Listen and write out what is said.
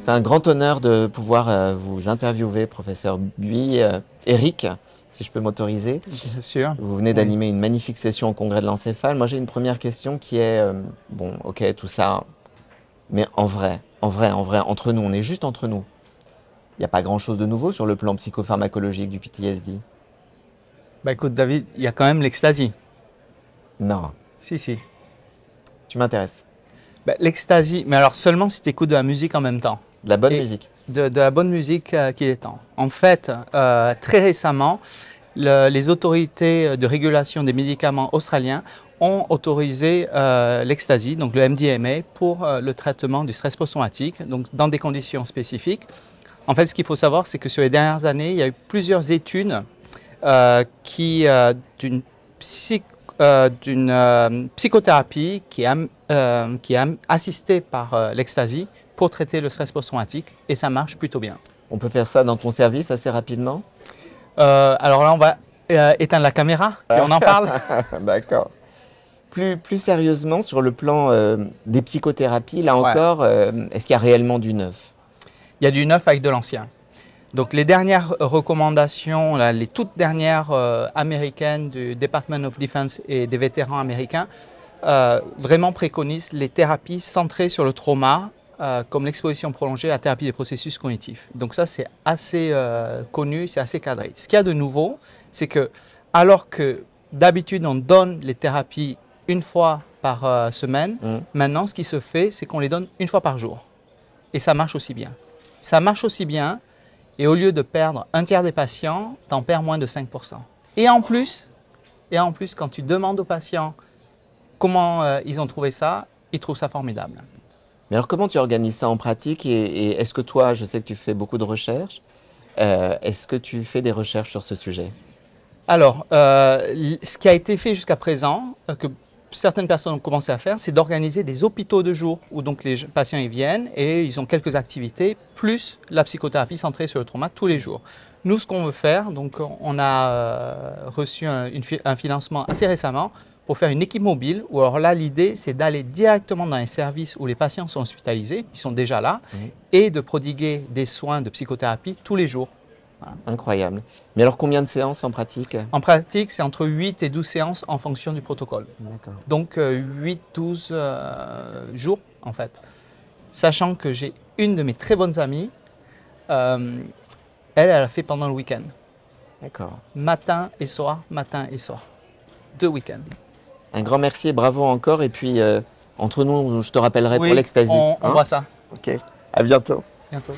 C'est un grand honneur de pouvoir vous interviewer, professeur Buis. Eric, si je peux m'autoriser. Bien sûr. Vous venez d'animer une magnifique session au Congrès de l'Encéphale. Moi, j'ai une première question qui est, bon, ok, tout ça, mais en vrai, entre nous, on est juste entre nous. Il n'y a pas grand-chose de nouveau sur le plan psychopharmacologique du PTSD? Bah écoute David, il y a quand même l'ecstasy. Non. Si. Tu m'intéresses. Bah, l'ecstasy, mais alors seulement si tu écoutes de la musique en même temps. De la bonne musique. De la bonne musique qui est temps. En fait, très récemment, les autorités de régulation des médicaments australiens ont autorisé l'ecstasy, donc le MDMA, pour le traitement du stress post-traumatique, donc dans des conditions spécifiques. En fait, ce qu'il faut savoir, c'est que sur les dernières années, il y a eu plusieurs études d'une psychothérapie qui est assistée par l'ecstasy pour traiter le stress post-traumatique et ça marche plutôt bien. On peut faire ça dans ton service assez rapidement? Alors là, on va éteindre la caméra et on en parle. D'accord. Plus sérieusement, sur le plan des psychothérapies, là encore, est-ce qu'il y a réellement du neuf? Il y a du neuf avec de l'ancien. Donc les dernières recommandations, là, les toutes dernières américaines du Department of Defense et des vétérans américains, vraiment préconisent les thérapies centrées sur le trauma, comme l'exposition prolongée à la thérapie des processus cognitifs. Donc ça, c'est assez connu, c'est assez cadré. Ce qu'il y a de nouveau, c'est que alors que d'habitude, on donne les thérapies une fois par semaine, maintenant, ce qui se fait, c'est qu'on les donne une fois par jour. Et ça marche aussi bien. Ça marche aussi bien, et au lieu de perdre un tiers des patients, tu en perds moins de 5%. Et en plus, quand tu demandes aux patients comment ils ont trouvé ça, ils trouvent ça formidable. Mais alors, comment tu organises ça en pratique et est-ce que toi, je sais que tu fais beaucoup de recherches, est-ce que tu fais des recherches sur ce sujet? Alors, ce qui a été fait jusqu'à présent, que certaines personnes ont commencé à faire, c'est d'organiser des hôpitaux de jour où donc les patients y viennent et ils ont quelques activités, plus la psychothérapie centrée sur le trauma tous les jours. Nous, ce qu'on veut faire, donc on a reçu un financement assez récemment pour faire une équipe mobile, où alors là, l'idée, c'est d'aller directement dans les services où les patients sont hospitalisés, ils sont déjà là, et de prodiguer des soins de psychothérapie tous les jours. Voilà. Incroyable. Mais alors, combien de séances en pratique? En pratique, c'est entre 8 et 12 séances en fonction du protocole. Donc 8-12 jours, en fait. Sachant que j'ai une de mes très bonnes amies, elle a fait pendant le week-end. D'accord. Matin et soir, 2 week-ends. Un grand merci et bravo encore. Et puis, entre nous, je te rappellerai pour l'ecstasy. On voit ça. Ok. À bientôt. Bientôt.